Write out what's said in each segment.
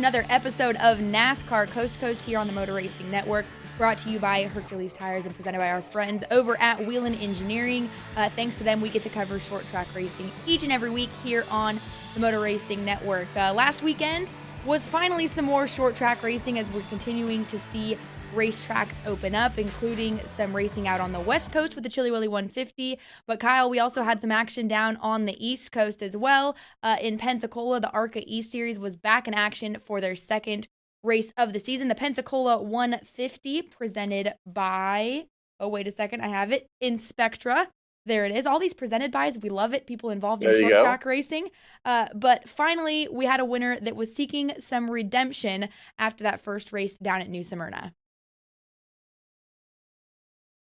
another episode of NASCAR Coast to Coast here on the Motor Racing Network, brought to you by Hercules Tires and presented by our friends over at Whelen Engineering. Thanks to them, we get to cover short track racing each and every week here on the Motor Racing Network. Last weekend was finally some more short track racing as we're continuing to see racetracks open up, including some racing out on the West Coast with the Chili Willy 150. But Kyle, we also had some action down on the East Coast as well. In Pensacola, the ARCA East Series was back in action for their second race of the season. The Pensacola 150 presented by, oh, wait a second, I have it, Inspectra. There it is. All these presented bys, we love it. People involved in short track racing. But finally, we had a winner that was seeking some redemption after that first race down at New Smyrna.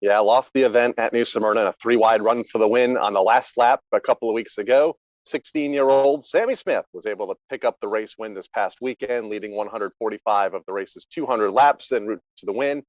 Yeah, lost the event at New Smyrna in a 3-wide run for the win on the last lap a couple of weeks ago. 16-year-old Sammy Smith was able to pick up the race win this past weekend, leading 145 of the race's 200 laps en route to the win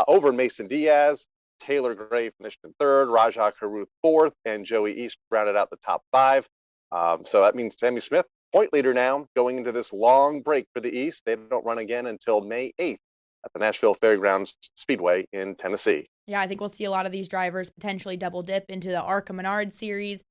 over Mason Diaz. Taylor Gray finished in third, Rajah Caruth fourth, and Joey East rounded out the top five. So that means Sammy Smith, point leader now, going into this long break for the East. They don't run again until May 8th at the Nashville Fairgrounds Speedway in Tennessee. Yeah, I think we'll see a lot of these drivers potentially double dip into the ARCA Menard Series,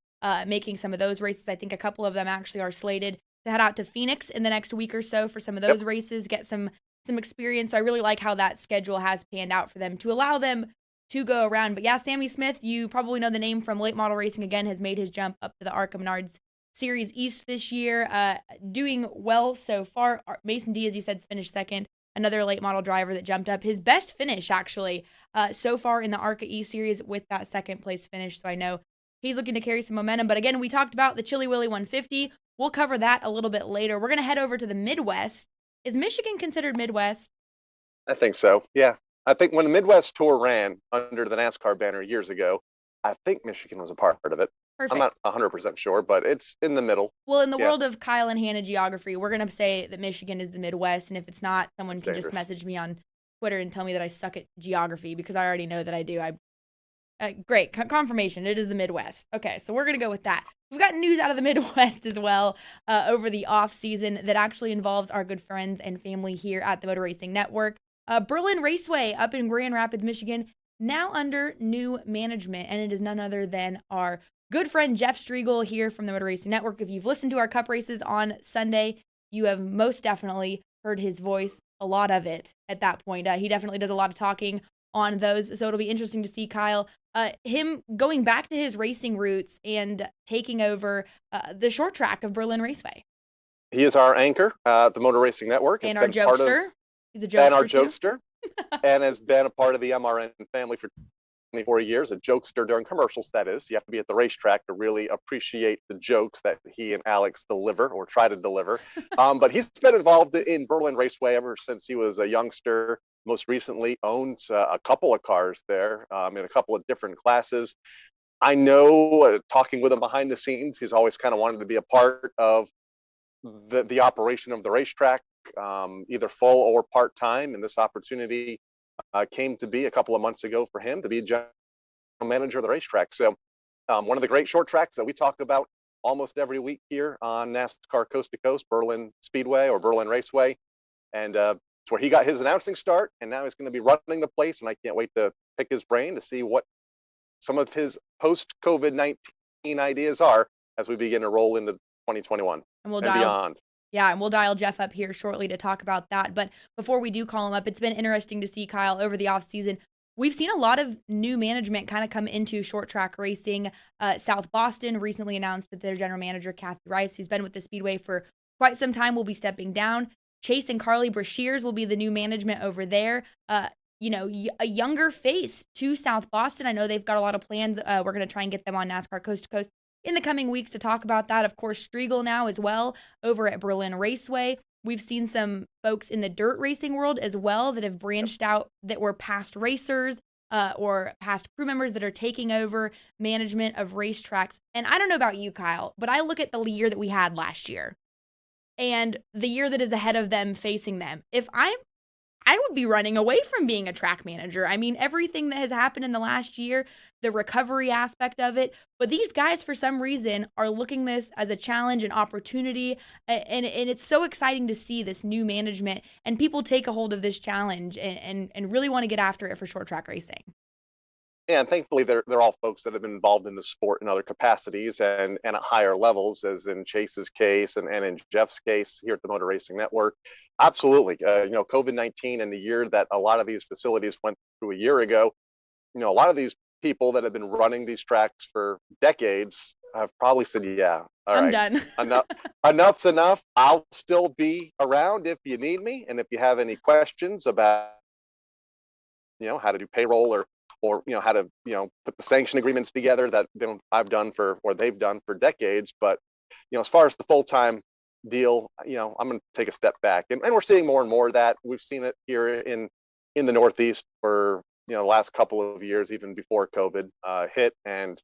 making some of those races. I think a couple of them actually are slated to head out to Phoenix in the next week or so for some of those races, get some experience. So I really like how that schedule has panned out for them to allow them to go around. But yeah, Sammy Smith, you probably know the name from late model racing again, has made his jump up to the ARCA Menards Series East this year, doing well so far. Mason Diaz, you said, finished second. Another late model driver that jumped up. His best finish, actually, so far in the ARCA E Series with that second place finish. So I know he's looking to carry some momentum. But again, we talked about the Chili Willy 150. We'll cover that a little bit later. We're going to head over to the Midwest. Is Michigan considered Midwest? I think so, yeah. I think when the Midwest Tour ran under the NASCAR banner years ago, I think Michigan was a part of it. Perfect. I'm not 100% sure, but it's in the middle. Well, in the world of Kyle and Hannah geography, we're going to say that Michigan is the Midwest, and if it's not, someone can just message me on Twitter and tell me that I suck at geography, because I already know that I do. Great, confirmation, it is the Midwest. Okay, so we're going to go with that. We've got news out of the Midwest as well over the off-season that actually involves our good friends and family here at the Motor Racing Network. Berlin Raceway up in Grand Rapids, Michigan, now under new management, and it is none other than our good friend Jeff Striegle here from the Motor Racing Network. If you've listened to our Cup races on Sunday, you have most definitely heard his voice, a lot of it at that point. He definitely does a lot of talking on those, so it'll be interesting to see, Kyle, him going back to his racing roots and taking over the short track of Berlin Raceway. He is our anchor at the Motor Racing Network. And our jokester. He's a jokester, and our jokester, and has been a part of the MRN family for 24 years, a jokester during commercials, that is. You have to be at the racetrack to really appreciate the jokes that he and Alex deliver or try to deliver. But he's been involved in Berlin Raceway ever since he was a youngster. Most recently owned a couple of cars there in a couple of different classes. I know, talking with him behind the scenes, he's always kind of wanted to be a part of the operation of the racetrack, either full or part-time, and this opportunity came to be a couple of months ago for him to be general manager of the racetrack. So one of the great short tracks that we talk about almost every week here on NASCAR Coast to Coast, Berlin Speedway or Berlin Raceway. And it's where he got his announcing start, and now he's going to be running the place, and I can't wait to pick his brain to see what some of his post-COVID-19 ideas are as we begin to roll into 2021 and beyond. Yeah, and we'll dial Jeff up here shortly to talk about that. But before we do call him up, it's been interesting to see, Kyle, over the offseason. We've seen a lot of new management kind of come into short track racing. South Boston recently announced that their general manager, Kathy Rice, who's been with the Speedway for quite some time, will be stepping down. Chase and Carly Brashears will be the new management over there. A younger face to South Boston. I know they've got a lot of plans. We're going to try and get them on NASCAR Coast to Coast in the coming weeks to talk about that. Of course, Striegle now as well over at Berlin Raceway. We've seen some folks in the dirt racing world as well that have branched out, that were past racers or past crew members that are taking over management of racetracks. And I don't know about you, Kyle, but I look at the year that we had last year and the year that is ahead of them facing them. If I'm I would be running away from being a track manager. I mean, everything that has happened in the last year, the recovery aspect of it, but these guys, for some reason, are looking this as a challenge, an opportunity, and it's so exciting to see this new management and people take a hold of this challenge and really want to get after it for short track racing. Yeah, and thankfully they're all folks that have been involved in the sport in other capacities and at higher levels, as in Chase's case and in Jeff's case here at the Motor Racing Network. Absolutely, COVID-19 and the year that a lot of these facilities went through a year ago. A lot of these people that have been running these tracks for decades have probably said, "Yeah, all I'm right, done. enough's enough. I'll still be around if you need me, and if you have any questions about how to do payroll or how to put the sanction agreements together that I've done for or they've done for decades." But as far as the full-time deal, I'm going to take a step back, and we're seeing more and more of that. We've seen it here in the Northeast for the last couple of years, even before COVID hit, and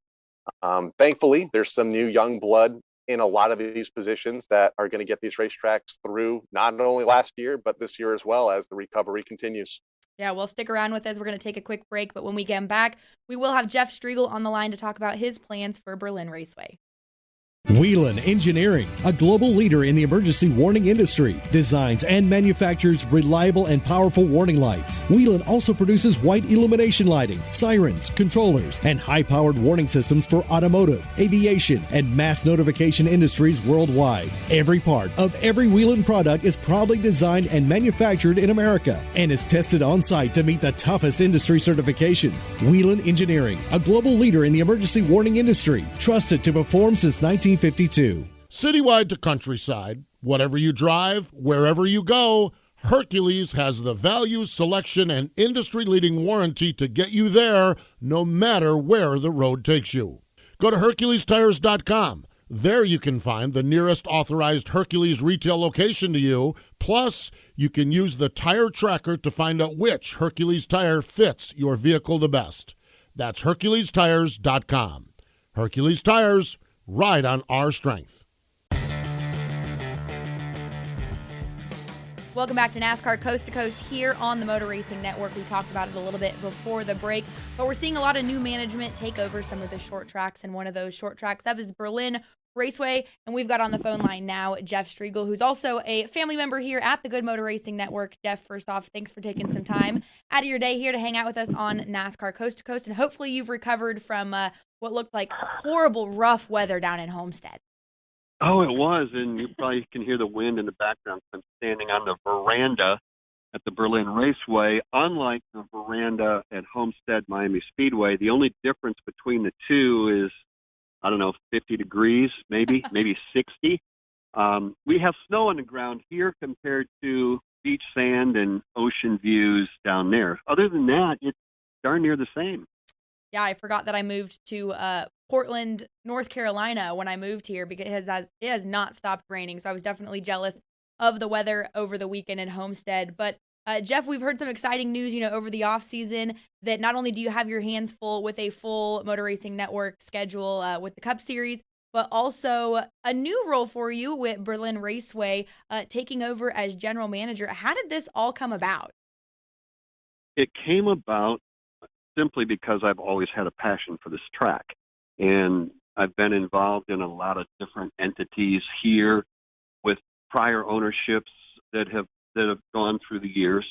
thankfully there's some new young blood in a lot of these positions that are going to get these racetracks through not only last year but this year as well, as the recovery continues. Yeah, well, stick around with us. We're going to take a quick break, but when we get back, we will have Jeff Striegle on the line to talk about his plans for Berlin Raceway. Whelen Engineering, a global leader in the emergency warning industry, designs and manufactures reliable and powerful warning lights. Whelen also produces white illumination lighting, sirens, controllers, and high-powered warning systems for automotive, aviation, and mass notification industries worldwide. Every part of every Whelen product is proudly designed and manufactured in America and is tested on-site to meet the toughest industry certifications. Whelen Engineering, a global leader in the emergency warning industry, trusted to perform since 1952. Citywide to countryside, whatever you drive, wherever you go, Hercules has the value, selection, and industry-leading warranty to get you there no matter where the road takes you. Go to HerculesTires.com. There you can find the nearest authorized Hercules retail location to you. Plus, you can use the tire tracker to find out which Hercules tire fits your vehicle the best. That's HerculesTires.com. Hercules Tires. Ride on our strength. Welcome back to NASCAR Coast to Coast here on the Motor Racing Network. We talked about it a little bit before the break, but we're seeing a lot of new management take over some of the short tracks, and one of those short tracks that is Berlin Raceway. And we've got on the phone line now Jeff Striegle, who's also a family member here at the Good Motor Racing Network. Jeff, first off, thanks for taking some time out of your day here to hang out with us on NASCAR Coast to Coast, and hopefully you've recovered from what looked like horrible, rough weather down in Homestead. Oh, it was, and you probably can hear the wind in the background. I'm standing on the veranda at the Berlin Raceway. Unlike the veranda at Homestead Miami Speedway, the only difference between the two is, 50 degrees, maybe 60. We have snow on the ground here compared to beach sand and ocean views down there. Other than that, it's darn near the same. Yeah, I forgot that I moved to Portland, North Carolina when I moved here because it has not stopped raining. So I was definitely jealous of the weather over the weekend in Homestead. But Jeff, we've heard some exciting news, over the off season that not only do you have your hands full with a full Motor Racing Network schedule with the Cup Series, but also a new role for you with Berlin Raceway, taking over as general manager. How did this all come about? It came about simply because I've always had a passion for this track. And I've been involved in a lot of different entities here with prior ownerships that have gone through the years.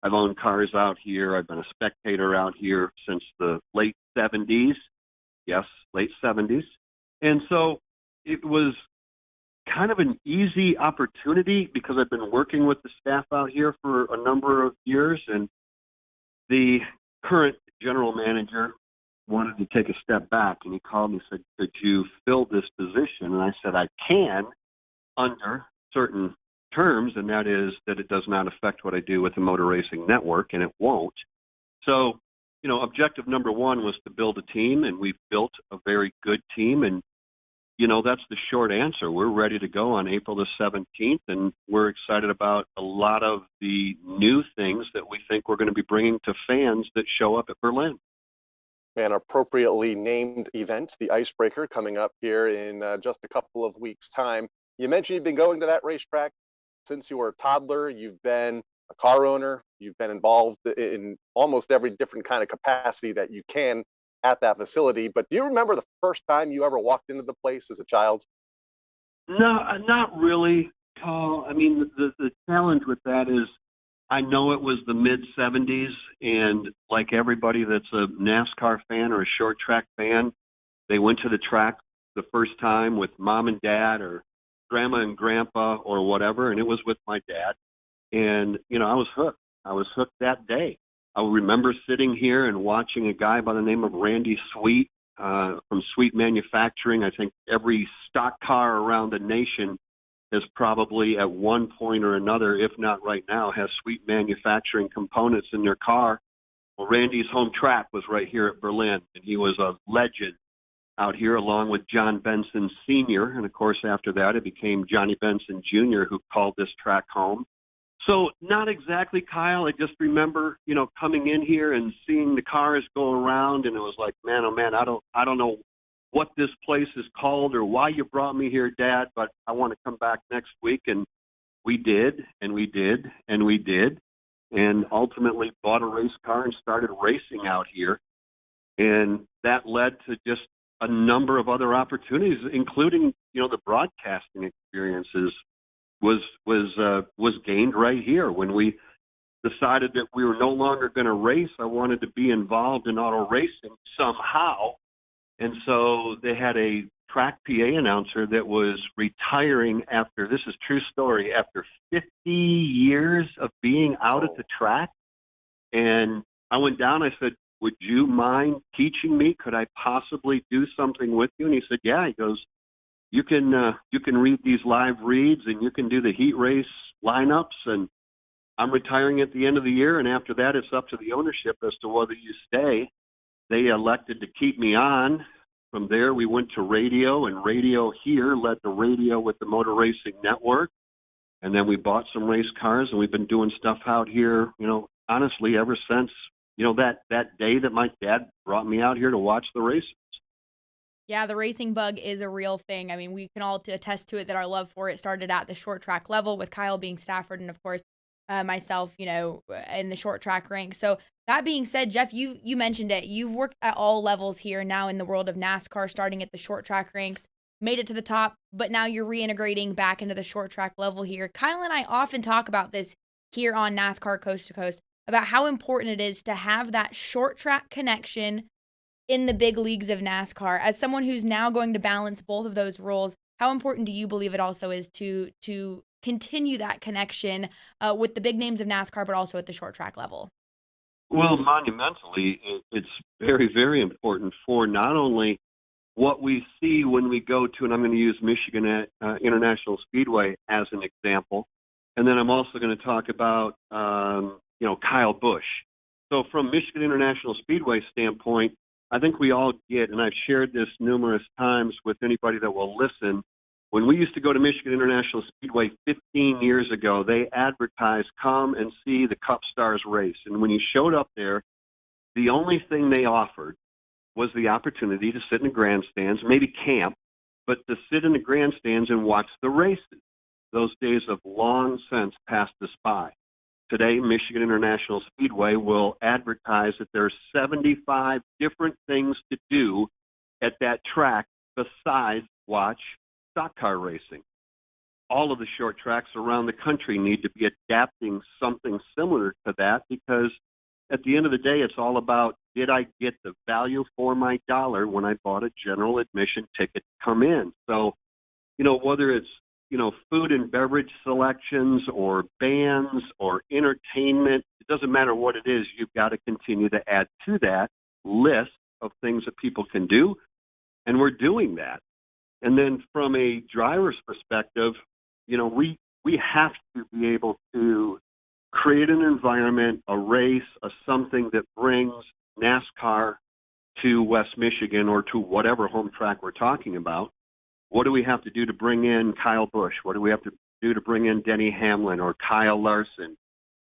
I've owned cars out here. I've been a spectator out here since the late 70s. Yes, late 70s. And so it was kind of an easy opportunity because I've been working with the staff out here for a number of years. And the current general manager wanted to take a step back, and he called me and said, "Could you fill this position?" And I said, "I can, under certain terms, and that is that it does not affect what I do with the Motor Racing Network, and it won't." So, objective number one was to build a team, and we've built a very good team, and, that's the short answer. We're ready to go on April the 17th, and we're excited about a lot of the new things that we think we're going to be bringing to fans that show up at Berlin. An appropriately named event, the Icebreaker, coming up here in just a couple of weeks' time. You mentioned you've been going to that racetrack since you were a toddler. You've been a car owner. You've been involved in almost every different kind of capacity that you can at that facility. But do you remember the first time you ever walked into the place as a child? No, not really, Paul. I mean, the challenge with that is I know it was the mid-'70s, and like everybody that's a NASCAR fan or a short track fan, they went to the track the first time with mom and dad or grandma and grandpa or whatever, and it was with my dad. And, you know, I was hooked. I was hooked that day. I remember sitting here and watching a guy by the name of Randy Sweet from Sweet Manufacturing. I think every stock car around the nation has probably at one point or another, if not right now, has Sweet Manufacturing components in their car. Well, Randy's home track was right here at Berlin, and he was a legend out here along with John Benson Sr. And, of course, after that, it became Johnny Benson Jr. who called this track home. So not exactly, Kyle. I just remember, you know, coming in here and seeing the cars go around, and it was like, man, oh man, I don't know what this place is called or why you brought me here, Dad, but I want to come back next week. And we did, and we did, and we did, and ultimately bought a race car and started racing out here. And that led to just a number of other opportunities, including, you know, the broadcasting experiences was gained right here. When we decided that we were no longer going to race, I wanted to be involved in auto racing somehow. And so they had a track PA announcer that was retiring after, this is true story, after 50 years of being out at the track. And I went down, I said, would you mind teaching me? Could I possibly do something with you? And he said, yeah. He goes, you can read these live reads and you can do the heat race lineups. And I'm retiring at the end of the year. And after that, it's up to the ownership as to whether you stay. They elected to keep me on. From there, we went to radio, and radio here led to radio with the Motor Racing Network. And then we bought some race cars, and we've been doing stuff out here, you know, honestly, ever since, you know, that day that my dad brought me out here to watch the races. Yeah, the racing bug is a real thing. I mean, we can all attest to it that our love for it started at the short track level with Kyle being Stafford and, of course, myself, you know, in the short track ranks. So that being said, Jeff, you mentioned it. You've worked at all levels here now in the world of NASCAR, starting at the short track ranks, made it to the top, but now you're reintegrating back into the short track level here. Kyle and I often talk about this here on NASCAR Coast to Coast, about how important it is to have that short track connection in the big leagues of NASCAR. As someone who's now going to balance both of those roles, how important do you believe it also is to continue that connection with the big names of NASCAR, but also at the short track level? Well, monumentally, it's very, very important for not only what we see when we go to, and I'm going to use Michigan International Speedway as an example, and then I'm also going to talk about, you know, Kyle Busch. So from Michigan International Speedway standpoint, I think we all get, and I've shared this numerous times with anybody that will listen, when we used to go to Michigan International Speedway 15 years ago, they advertised, come and see the Cup Stars race. And when you showed up there, the only thing they offered was the opportunity to sit in the grandstands, maybe camp, but to sit in the grandstands and watch the races. Those days have long since passed us by. Today, Michigan International Speedway will advertise that there are 75 different things to do at that track besides watch stock car racing. All of the short tracks around the country need to be adapting something similar to that, because at the end of the day, it's all about, did I get the value for my dollar when I bought a general admission ticket to come in? So, you know, whether it's, you know, food and beverage selections or bands or entertainment, it doesn't matter what it is, you've got to continue to add to that list of things that people can do, and we're doing that. And then from a driver's perspective, you know, we have to be able to create an environment, a race, a something that brings NASCAR to West Michigan or to whatever home track we're talking about. What do we have to do to bring in Kyle Busch? What do we have to do to bring in Denny Hamlin or Kyle Larson,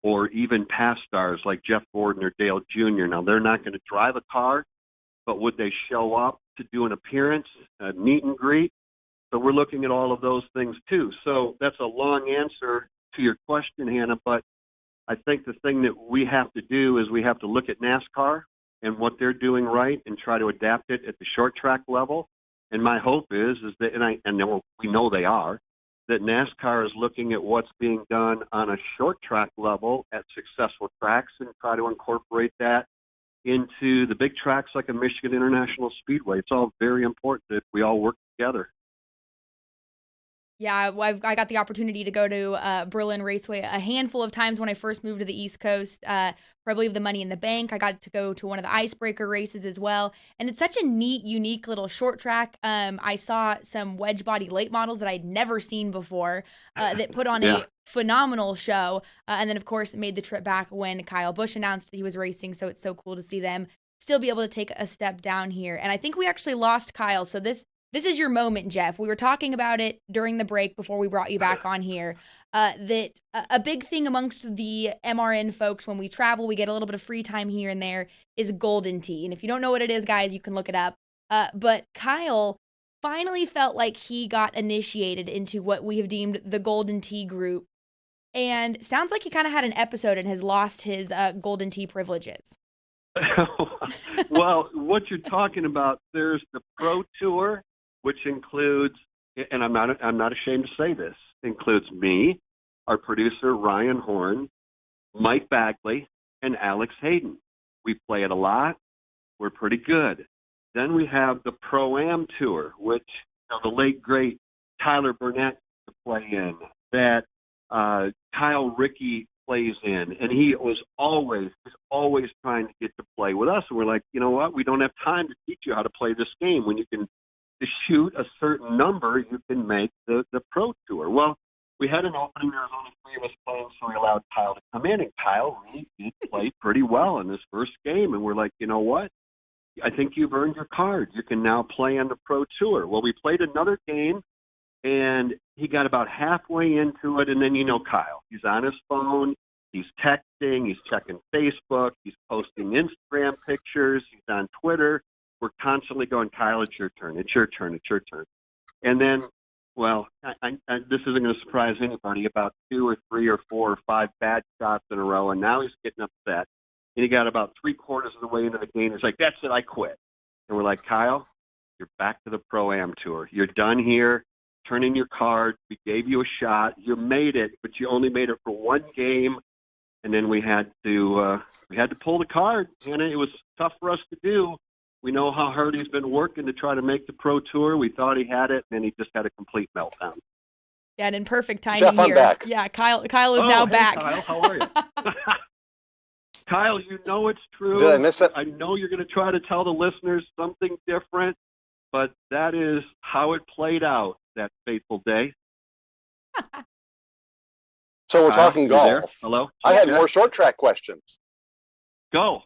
or even past stars like Jeff Gordon or Dale Jr.? Now, they're not going to drive a car, but would they show up to do an appearance, a meet and greet? So we're looking at all of those things too. So that's a long answer to your question, Hannah, but I think the thing that we have to do is we have to look at NASCAR and what they're doing right and try to adapt it at the short track level. And my hope is that, we know they are, that NASCAR is looking at what's being done on a short track level at successful tracks and try to incorporate that into the big tracks like a Michigan International Speedway. It's all very important that we all work together. Yeah, I got the opportunity to go to Berlin Raceway a handful of times when I first moved to the East Coast. For, I believe, the Money in the Bank. I got to go to one of the icebreaker races as well. And it's such a neat, unique little short track. I saw some wedge body late models that I'd never seen before that put on a phenomenal show. And then, of course, made the trip back when Kyle Busch announced that he was racing. So it's so cool to see them still be able to take a step down here. And I think we actually lost Kyle. So this is your moment, Jeff. We were talking about it during the break before we brought you back on here, that a big thing amongst the MRN folks when we travel, we get a little bit of free time here and there, is Golden Tee. And if you don't know what it is, guys, you can look it up. But Kyle finally felt like he got initiated into what we have deemed the Golden Tee group. And sounds like he kind of had an episode and has lost his Golden Tee privileges. Well, what you're talking about, there's the Pro Tour, which includes, and I'm not ashamed to say this, includes me, our producer Ryan Horn, Mike Bagley, and Alex Hayden. We play it a lot. We're pretty good. Then we have the Pro-Am Tour, which the late great Tyler Burnett to play in, that Kyle Rickey plays in, and he's always trying to get to play with us. And we're like, you know what? We don't have time to teach you how to play this game. When you can to shoot a certain number, you can make the Pro Tour. Well, we had an opening. There was only 3 of us playing, so we allowed Kyle to come in, and Kyle really did play pretty well in his first game. And we're like, you know what? I think you've earned your card. You can now play on the Pro Tour. Well, we played another game, and he got about halfway into it, and then Kyle. He's on his phone. He's texting. He's checking Facebook. He's posting Instagram pictures. He's on Twitter. We're constantly going, Kyle, it's your turn. It's your turn. It's your turn. And then, well, this isn't going to surprise anybody, about 2 or 3 or 4 or 5 bad shots in a row, and now he's getting upset. And he got about 3/4 of the way into the game. He's like, that's it, I quit. And we're like, Kyle, you're back to the Pro-Am Tour. You're done here. Turn in your card. We gave you a shot. You made it, but you only made it for 1 game. And then we had to pull the card, and it was tough for us to do. We know how hard he's been working to try to make the Pro Tour. We thought he had it, and then he just had a complete meltdown. Yeah, and in perfect timing Jeff, here. I'm back. Yeah, Kyle is now back. Kyle, how are you? Kyle, you know it's true. Did I miss it? I know you're going to try to tell the listeners something different, but that is how it played out that fateful day. So we're talking golf. There? Hello? I had more short track questions. Go.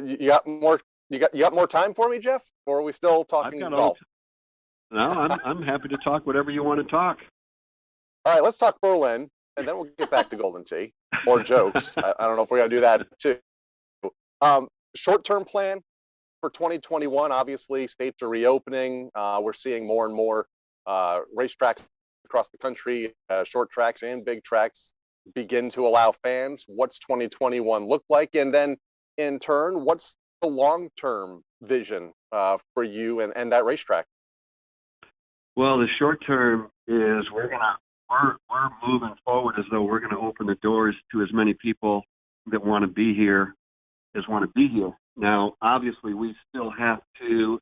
You got more? You got more time for me, Jeff? Or are we still talking golf? No, I'm happy to talk whatever you want to talk. All right, let's talk Berlin, and then we'll get back to Golden Tee or jokes. I don't know if we're gonna do that too. Short-term plan for 2021. Obviously, states are reopening. We're seeing more and more racetracks across the country, short tracks and big tracks, begin to allow fans. What's 2021 look like? And then, in turn, what's the long-term vision for you and that racetrack? Well, the short term is we're moving forward as though we're going to open the doors to as many people that want to be here as want to be here. Now, obviously, we still have to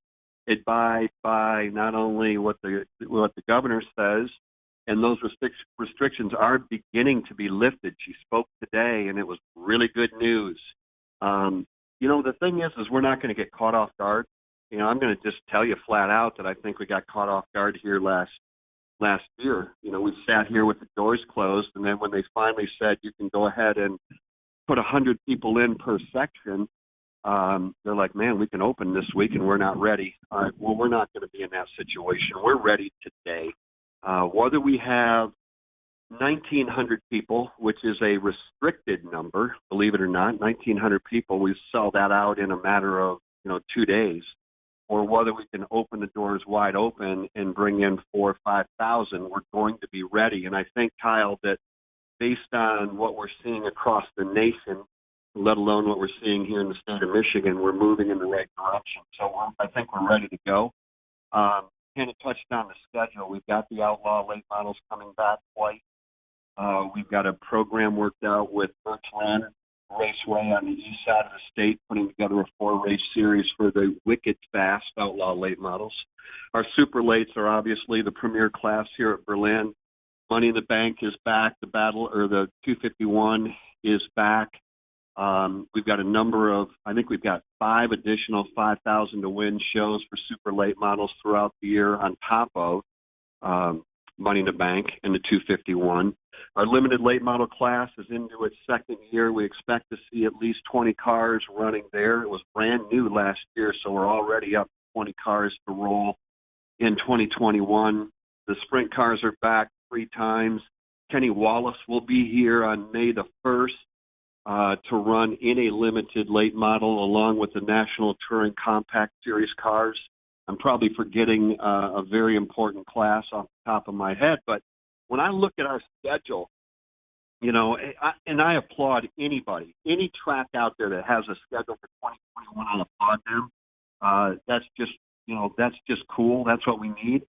abide by not only what the governor says, and those restrictions are beginning to be lifted. She spoke today, and it was really good news. The thing is we're not going to get caught off guard. I'm going to just tell you flat out that I think we got caught off guard here last year. We sat here with the doors closed, and then when they finally said you can go ahead and put 100 people in per section, they're like, man, we can open this week, and we're not ready. All right, well, we're not going to be in that situation. We're ready today. Whether we have 1,900 people, which is a restricted number, believe it or not, 1,900 people, we sell that out in a matter of 2 days, or whether we can open the doors wide open and bring in 4,000 or 5,000, we're going to be ready. And I think, Kyle, that based on what we're seeing across the nation, let alone what we're seeing here in the state of Michigan, we're moving in the right direction. So I think we're ready to go. Kind of touched on the schedule. We've got the Outlaw late models coming back twice. We've got a program worked out with Birchland Raceway on the east side of the state, putting together a 4-race series for the wicked fast Outlaw late models. Our super lates are obviously the premier class here at Berlin. Money in the Bank is back. The 251 is back. We've got a number of, I think we've got 5 additional 5,000 to win shows for super late models throughout the year on top of Money in the Bank and the 251. Our limited late model class is into its second year. We expect to see at least 20 cars running there. It was brand new last year, so we're already up 20 cars to roll in 2021. The sprint cars are back 3 times. Kenny Wallace will be here on May the 1st to run in a limited late model along with the National Touring Compact Series cars. I'm probably forgetting a very important class off the top of my head, but when I look at our schedule, you know, I applaud anybody, any track out there that has a schedule for 2021, I applaud them. That's just cool. That's what we need.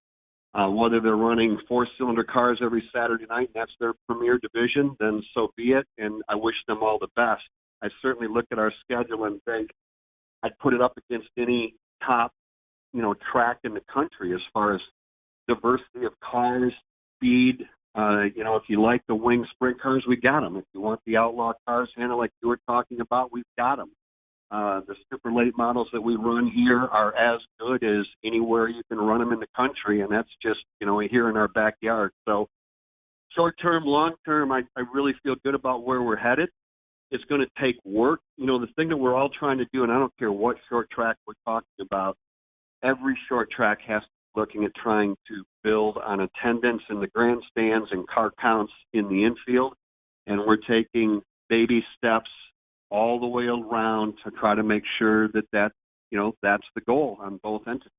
Whether they're running 4-cylinder cars every Saturday night, and that's their premier division, then so be it, and I wish them all the best. I certainly look at our schedule and think I'd put it up against any top, track in the country as far as diversity of cars, speed. If you like the wing sprint cars, we got them. If you want the outlaw cars, Hannah, like you were talking about, we've got them. The super late models that we run here are as good as anywhere you can run them in the country, and that's just, here in our backyard. So short term, long term, I really feel good about where we're headed. It's going to take work. The thing that we're all trying to do, and I don't care what short track we're talking about, every short track has to be looking at trying to build on attendance in the grandstands and car counts in the infield, and we're taking baby steps all the way around to try to make sure that's the goal on both entities.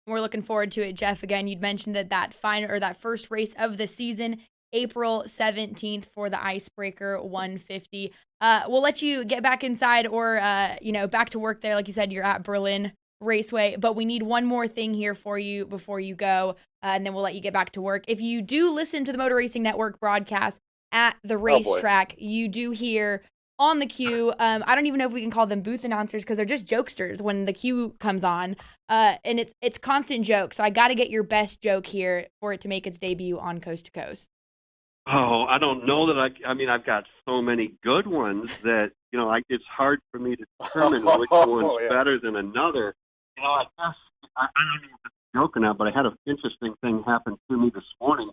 We're looking forward to it, Jeff. Again, you'd mentioned that first race of the season, April 17th for the Icebreaker 150. We'll let you get back inside or, back to work there. Like you said, you're at Berlin Raceway, but we need one more thing here for you before you go, and then we'll let you get back to work. If you do listen to the Motor Racing Network broadcast at the racetrack, you do hear on the cue, I don't even know if we can call them booth announcers because they're just jokesters when the cue comes on, and it's constant jokes. So I got to get your best joke here for it to make its debut on Coast to Coast. Oh, I don't know that I've got so many good ones that, it's hard for me to determine which one's better than another. I guess, I don't know if it's joking now, but I had an interesting thing happen to me this morning.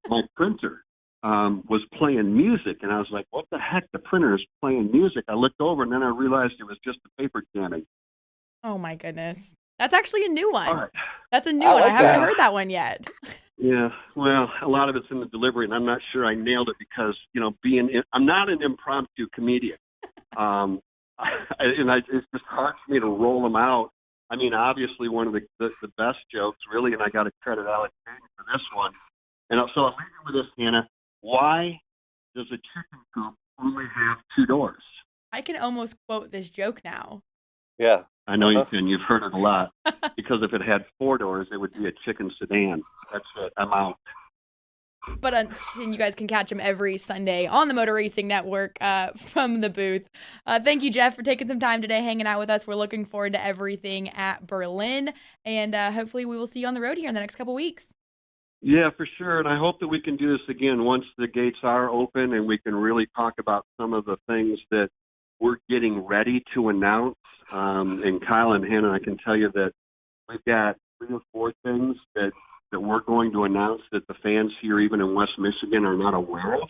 My printer was playing music, and I was like, what the heck? The printer is playing music. I looked over, and then I realized it was just the paper jamming. Oh, my goodness. That's actually a new one. Right. That's a new one. I haven't heard that one yet. Yeah, well, a lot of it's in the delivery, and I'm not sure I nailed it because, I'm not an impromptu comedian. It's just hard for me to roll them out. I mean, obviously, one of the best jokes, really, and I got to credit Alex for this one. And so I'll leave you with this, Hannah. Why does a chicken coop only have 2 doors? I can almost quote this joke now. Yeah. I know you can. You've heard it a lot. Because if it had 4 doors, it would be a chicken sedan. That's it. I'm out. But and you guys can catch him every Sunday on the Motor Racing Network from the booth. Thank you, Jeff, for taking some time today, hanging out with us. We're looking forward to everything at Berlin, and hopefully we will see you on the road here in the next couple weeks. Yeah, for sure, and I hope that we can do this again once the gates are open and we can really talk about some of the things that we're getting ready to announce. And Kyle and Hannah, I can tell you that we've got 3 or 4 things that we're going to announce that the fans here, even in West Michigan, are not aware of.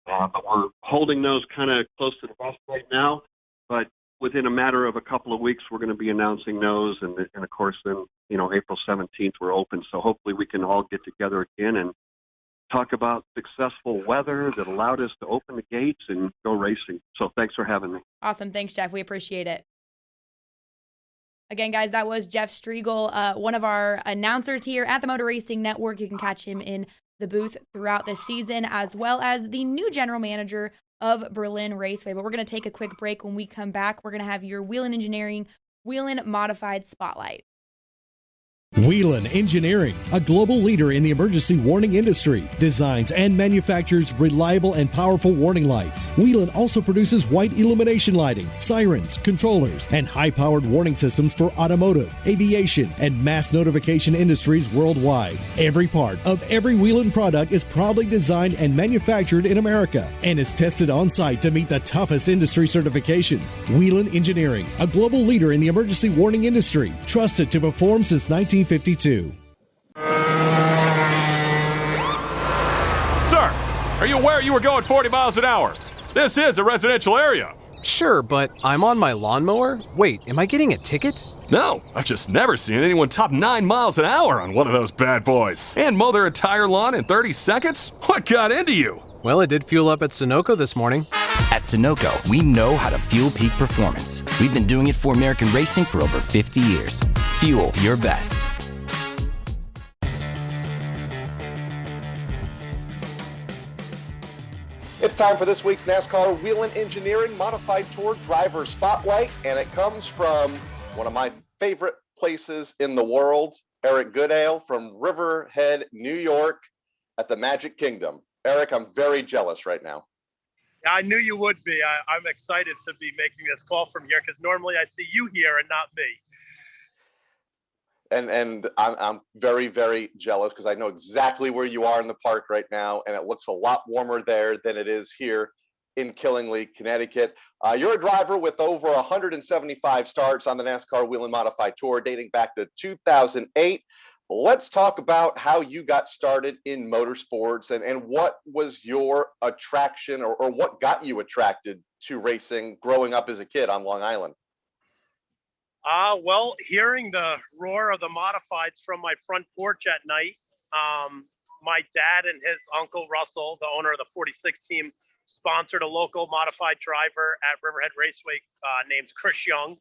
But we're holding those kind of close to the vest right now. But within a matter of a couple of weeks, we're going to be announcing those. And of course, then, April 17th, we're open. So hopefully we can all get together again and talk about successful weather that allowed us to open the gates and go racing. So thanks for having me. Awesome. Thanks, Jeff. We appreciate it. Again, guys, that was Jeff Striegle, one of our announcers here at the Motor Racing Network. You can catch him in the booth throughout the season, as well as the new general manager of Berlin Raceway. But we're going to take a quick break. When we come back, we're going to have your Whelen Engineering Whelen Modified Spotlight. Whelen Engineering, a global leader in the emergency warning industry, designs and manufactures reliable and powerful warning lights. Whelen also produces white illumination lighting, sirens, controllers, and high-powered warning systems for automotive, aviation, and mass notification industries worldwide. Every part of every Whelen product is proudly designed and manufactured in America and is tested on-site to meet the toughest industry certifications. Whelen Engineering, a global leader in the emergency warning industry, trusted to perform since 1952. Sir, are you aware you were going 40 miles an hour? This is a residential area. Sure, but I'm on my lawnmower? Wait, am I getting a ticket? No, I've just never seen anyone top 9 miles an hour on one of those bad boys. And mow their entire lawn in 30 seconds? What got into you? Well, it did fuel up at Sunoco this morning. At Sunoco, we know how to fuel peak performance. We've been doing it for American racing for over 50 years. Fuel your best. It's time for this week's NASCAR Whelen Engineering Modified Tour Driver Spotlight, and it comes from one of my favorite places in the world, Eric Goodale from Riverhead, New York, at the Magic Kingdom. Eric, I'm very jealous right now. I knew you would be. I'm excited to be making this call from here because normally I see you here and not me. And I'm very, very jealous because I know exactly where you are in the park right now, and it looks a lot warmer there than it is here in Killingly, Connecticut. You're a driver with over 175 starts on the NASCAR Whelen Modified Tour dating back to 2008. Let's talk about how you got started in motorsports and what was your attraction or what got you attracted to racing growing up as a kid on Long Island. Well, hearing the roar of the modifieds from my front porch at night, my dad and his uncle Russell, the owner of the 46 team, sponsored a local modified driver at Riverhead Raceway named Chris Young.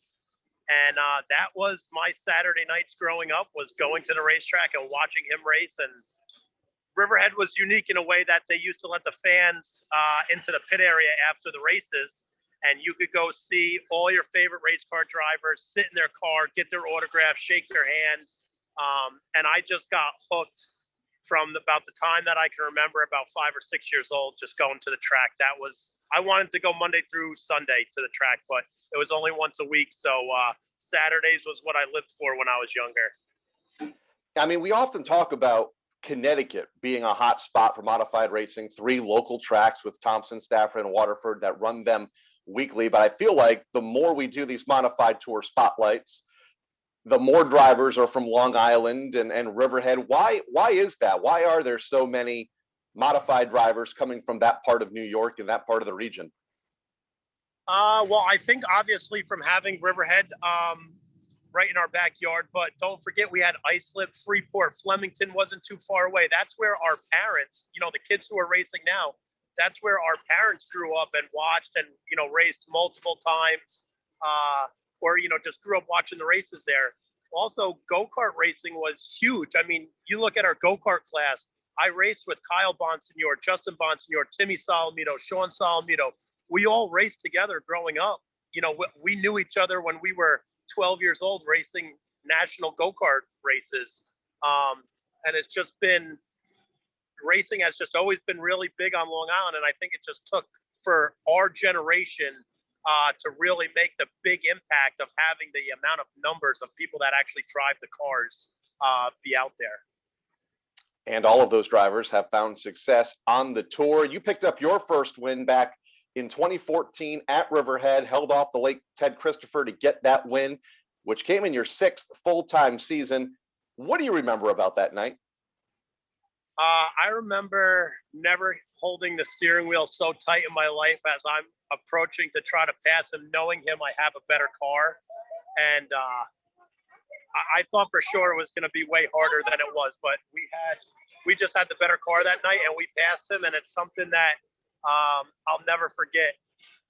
And that was my Saturday nights growing up, was going to the racetrack and watching him race. And Riverhead was unique in a way that they used to let the fans into the pit area after the races. And you could go see all your favorite race car drivers, sit in their car, get their autograph, shake their hand. And I just got hooked from about the time that I can remember, about 5 or 6 years old, just going to the track. I wanted to go Monday through Sunday to the track, but it was only once a week. So Saturdays was what I lived for when I was younger. I mean, we often talk about Connecticut being a hot spot for modified racing, 3 local tracks with Thompson, Stafford, and Waterford that run them weekly. But I feel like the more we do these modified tour spotlights, the more drivers are from Long Island and Riverhead. Why is that? Why are there so many modified drivers coming from that part of New York and that part of the region? Well, I think obviously from having Riverhead right in our backyard, but don't forget we had Islip, Freeport, Flemington wasn't too far away. That's where our parents, the kids who are racing now, that's where our parents grew up and watched and, raced multiple times or, just grew up watching the races there. Also, go-kart racing was huge. I mean, you look at our go-kart class, I raced with Kyle Bonsignor, Justin Bonsignor, Timmy Solomito, Sean Solomito. We all raced together growing up. We knew each other when we were 12 years old racing national go-kart races. And it's just been, racing has just always been really big on Long Island. And I think it just took for our generation to really make the big impact of having the amount of numbers of people that actually drive the cars be out there. And all of those drivers have found success on the tour. You picked up your first win back in 2014 at Riverhead, held off the late Ted Christopher to get that win, which came in your 6th full-time season. What do you remember about that night? I remember never holding the steering wheel so tight in my life as I'm approaching to try to pass him, knowing him I have a better car. And I thought for sure it was going to be way harder than it was, but we just had the better car that night and we passed him. And it's something that I'll never forget.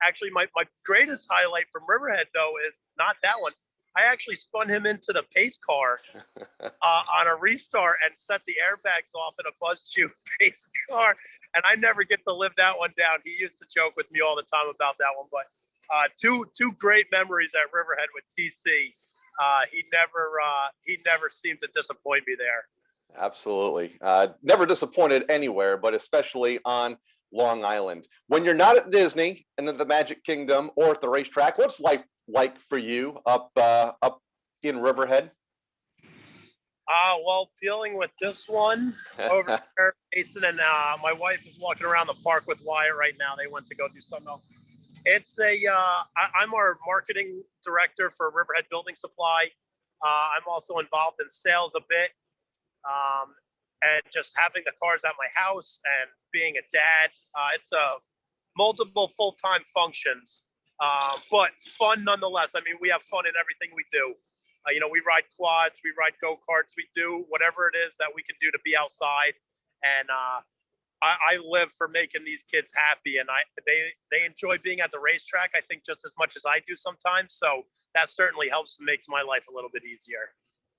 Actually, my greatest highlight from Riverhead, though, is not that one. I actually spun him into the pace car on a restart and set the airbags off in a buzz tube pace car. And I never get to live that one down. He used to joke with me all the time about that one. But two great memories at Riverhead with TC. He never seemed to disappoint me there. Absolutely. Never disappointed anywhere, but especially on Long Island. When you're not at Disney and in the Magic Kingdom or at the racetrack, what's life like for you up in Riverhead? Well, dealing with this one over there, Jason, and my wife is walking around the park with Wyatt right now. They went to go do something else. It's I'm our marketing director for Riverhead Building Supply. I'm also involved in sales a bit. And just having the cars at my house and being a dad, it's multiple full-time functions, but fun nonetheless. I mean, we have fun in everything we do. We ride quads, we ride go-karts, we do whatever it is that we can do to be outside. And I live for making these kids happy, and they enjoy being at the racetrack, I think, just as much as I do sometimes. So that certainly helps and makes my life a little bit easier.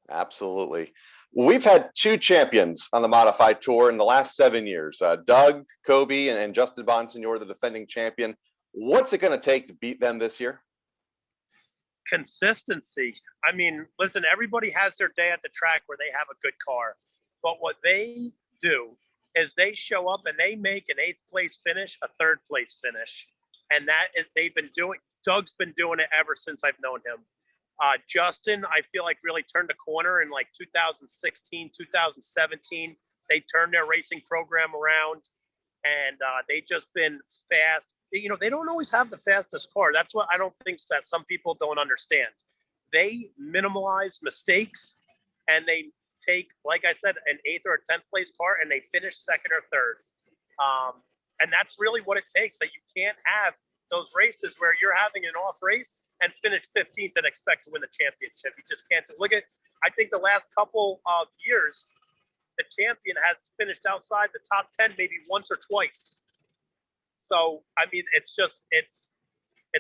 Absolutely. We've had two champions on the Modified Tour in the last 7 years. Doug, Kobe, and Justin Bonsignor, the defending champion. What's it going to take to beat them this year? Consistency. I mean, listen, everybody has their day at the track where they have a good car. But what they do is they show up and they make an 8th place finish, a 3rd place finish. And that is, Doug's been doing it ever since I've known him. Justin, I feel like really turned a corner in like 2016, 2017. They turned their racing program around, and they just been fast. They don't always have the fastest car. That's what I don't think that some people don't understand. They minimize mistakes, and they take, like I said, an 8th or a 10th place car, and they finish 2nd or 3rd. And that's really what it takes. That you can't have those races where you're having an off race and finish 15th and expect to win the championship. You just can't. I think the last couple of years, the champion has finished outside the top 10 maybe once or twice. So, I mean, it's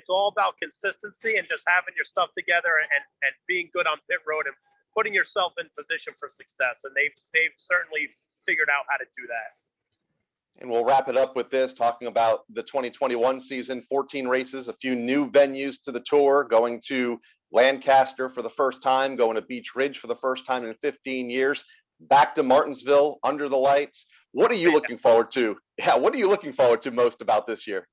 all about consistency and just having your stuff together and being good on pit road and putting yourself in position for success. And they've certainly figured out how to do that. And we'll wrap it up with this, talking about the 2021 season, 14 races, a few new venues to the tour, going to Lancaster for the first time, going to Beach Ridge for the first time in 15 years, back to Martinsville under the lights. What are you looking forward to? Yeah, what are you looking forward to most about this year?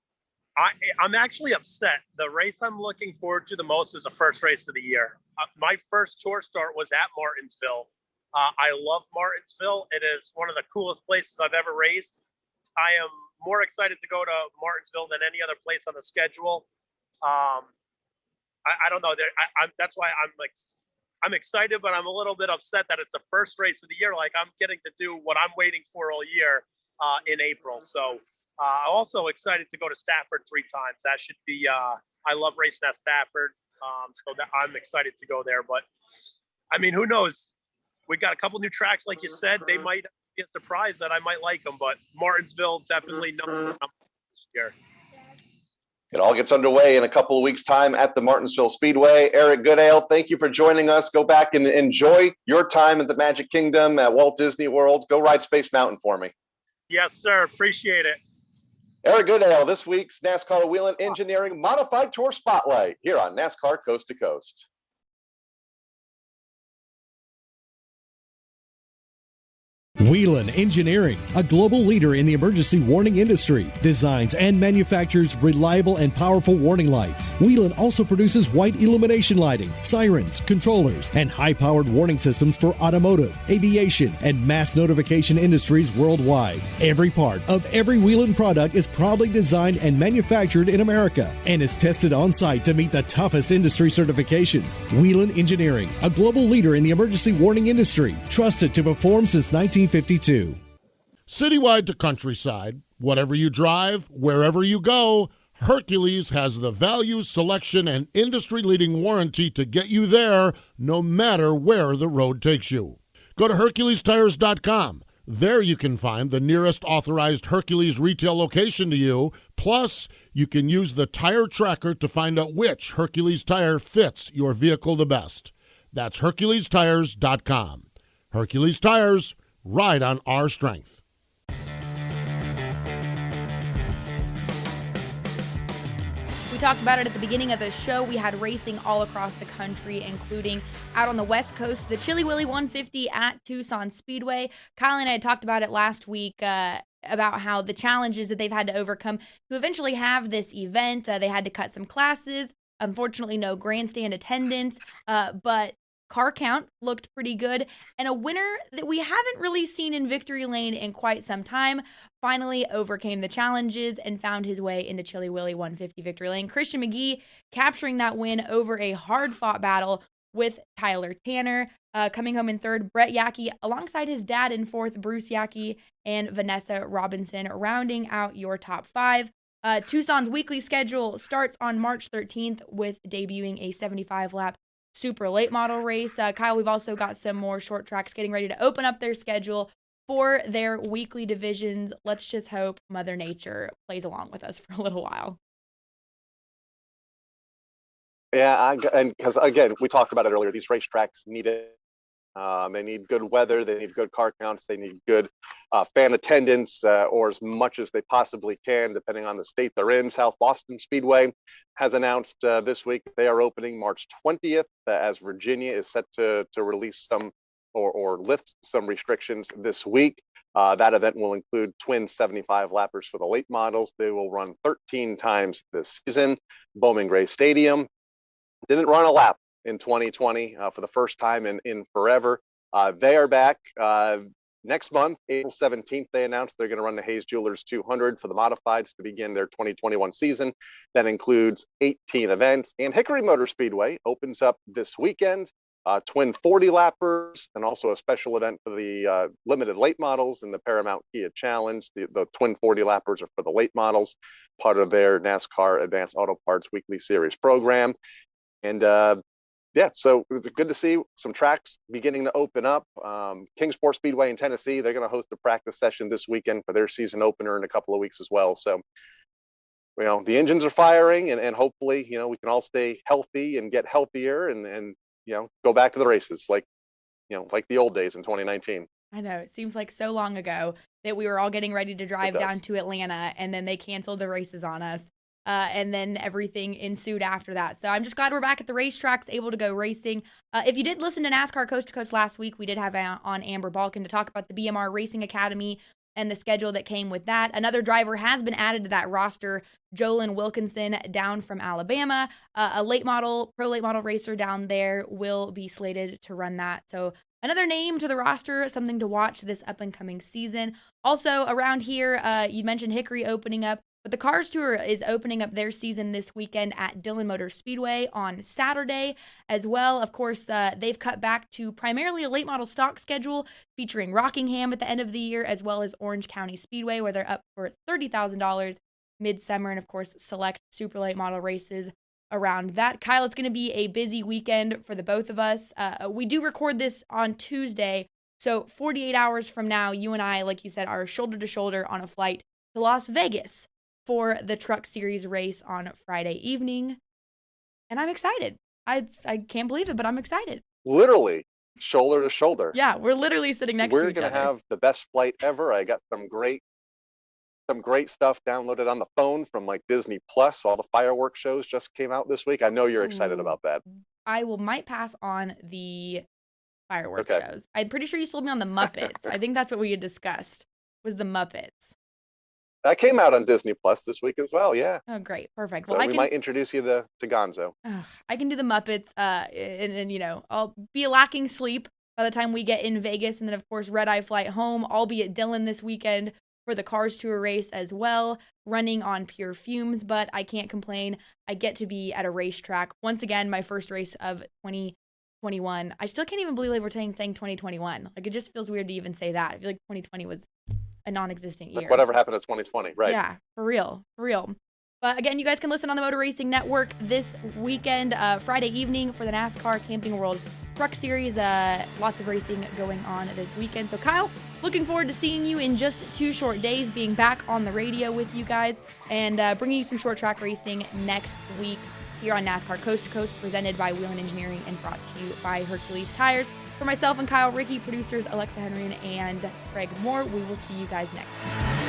I'm actually upset. The race I'm looking forward to the most is the first race of the year. My first tour start was at Martinsville. I love Martinsville. It is one of the coolest places I've ever raced. I am more excited to go to Martinsville than any other place on the schedule. I don't know. That's why I'm excited, but I'm a little bit upset that it's the first race of the year. Like, I'm getting to do what I'm waiting for all year in April. So I'm also excited to go to Stafford 3 times. That should be. I love racing at Stafford, so that I'm excited to go there. But I mean, who knows? We got a couple new tracks, like you said. They might be a surprise that I might like them, but Martinsville definitely number 1 this year. It all gets underway in a couple of weeks' time at the Martinsville Speedway. Eric Goodale, thank you for joining us. Go back and enjoy your time at the Magic Kingdom at Walt Disney World. Go ride Space Mountain for me. Yes, sir. Appreciate it. Eric Goodale, this week's NASCAR Whelen Engineering Modified Tour Spotlight here on NASCAR Coast to Coast. Whelen Engineering, a global leader in the emergency warning industry, designs and manufactures reliable and powerful warning lights. Whelen also produces white illumination lighting, sirens, controllers, and high-powered warning systems for automotive, aviation, and mass notification industries worldwide. Every part of every Whelen product is proudly designed and manufactured in America and is tested on-site to meet the toughest industry certifications. Whelen Engineering, a global leader in the emergency warning industry, trusted to perform since 1952. Citywide to countryside, whatever you drive, wherever you go, Hercules has the value, selection, and industry-leading warranty to get you there no matter where the road takes you. Go to HerculesTires.com. There you can find the nearest authorized Hercules retail location to you. Plus, you can use the tire tracker to find out which Hercules tire fits your vehicle the best. That's HerculesTires.com. Hercules Tires, ride on our strength. We talked about it at the beginning of the show. We had racing all across the country, including out on the West Coast, the Chili Willy 150 at Tucson Speedway. Kyle and I had talked about it last week about how the challenges that they've had to overcome to eventually have this event. They had to cut some classes. Unfortunately, no grandstand attendance, but car count looked pretty good. And a winner that we haven't really seen in victory lane in quite some time finally overcame the challenges and found his way into Chili Willy 150 victory lane. Christian McGee capturing that win over a hard-fought battle with Tyler Tanner. Coming home in third, Brett Yackey alongside his dad in fourth, Bruce Yackey and Vanessa Robinson, rounding out your top five. Tucson's weekly schedule starts on March 13th with debuting a 75-lap super late model race. Kyle, we've also got some more short tracks getting ready to open up their schedule for their weekly divisions. Let's just hope Mother Nature plays along with us for a little while. Yeah, and because, again, we talked about it earlier, these racetracks need it. They need good weather. They need good car counts. They need good fan attendance, or as much as they possibly can, depending on the state they're in. South Boston Speedway has announced this week they are opening March 20th, as Virginia is set to release some or lift some restrictions this week. That event will include twin 75 lappers for the late models. They will run 13 times this season. Bowman Gray Stadium didn't run a lap in 2020 for the first time in forever. They are back next month, April 17th. They announced they're going to run the Hayes Jewelers 200 for the modifieds to begin their 2021 season. That includes 18 events. And Hickory Motor Speedway opens up this weekend. Twin 40 lappers and also a special event for the limited late models in the Paramount Kia Challenge. The twin 40 lappers are for the late models, part of their NASCAR Advanced Auto Parts Weekly Series program. And yeah, so it's good to see some tracks beginning to open up. Kingsport Speedway in Tennessee, they're going to host a practice session this weekend for their season opener in a couple of weeks as well. So, you know, the engines are firing, and hopefully, you know, we can all stay healthy and get healthier and you know, go back to the races like, you know, like the old days in 2019. I know. It seems like so long ago that we were all getting ready to drive down to Atlanta, and then they canceled the races on us. And then everything ensued after that. So I'm just glad we're back at the racetracks, able to go racing. If you did listen to NASCAR Coast to Coast last week, we did have on Amber Balkin to talk about the BMR Racing Academy and the schedule that came with that. Another driver has been added to that roster, Jolyn Wilkinson down from Alabama. A pro late model racer down there will be slated to run that. So another name to the roster, something to watch this up-and-coming season. Also, around here, you mentioned Hickory opening up, but the Cars Tour is opening up their season this weekend at Dillon Motor Speedway on Saturday as well. Of course, they've cut back to primarily a late model stock schedule featuring Rockingham at the end of the year, as well as Orange County Speedway, where they're up for $30,000 midsummer, and of course, select super late model races around that. Kyle, it's going to be a busy weekend for the both of us. We do record this on Tuesday, so 48 hours from now, you and I, like you said, are shoulder to shoulder on a flight to Las Vegas for the Truck Series race on Friday evening. And I'm excited. I can't believe it, but I'm excited. Literally, shoulder to shoulder. Yeah, we're literally sitting next to each other. We're going to have the best flight ever. I got some great stuff downloaded on the phone from like Disney Plus. All the fireworks shows just came out this week. I know you're excited about that. I might pass on the fireworks shows. I'm pretty sure you sold me on the Muppets. I think that's what we had discussed, was the Muppets. That came out on Disney Plus this week as well, yeah. Oh, great. Perfect. So we might introduce you to Gonzo. I can do the Muppets, and, you know, I'll be lacking sleep by the time we get in Vegas, and then, of course, red-eye flight home. I'll be at Dillon this weekend for the Cars Tour race as well, running on pure fumes, but I can't complain. I get to be at a racetrack. Once again, my first race of 2021. I still can't even believe we're saying 2021. Like, it just feels weird to even say that. I feel like 2020 was a non-existent year. Like whatever happened to 2020, right? Yeah, for real. But again, you guys can listen on the Motor Racing Network this weekend, Friday evening, for the NASCAR Camping World Truck Series. Lots of racing going on this weekend. So Kyle, looking forward to seeing you in just 2 short days, being back on the radio with you guys, and bringing you some short track racing next week here on NASCAR Coast to Coast, presented by Whelen Engineering and brought to you by Hercules Tires. For myself and Kyle, Rickey, producers Alexa Henry and Craig Moore, we will see you guys next time.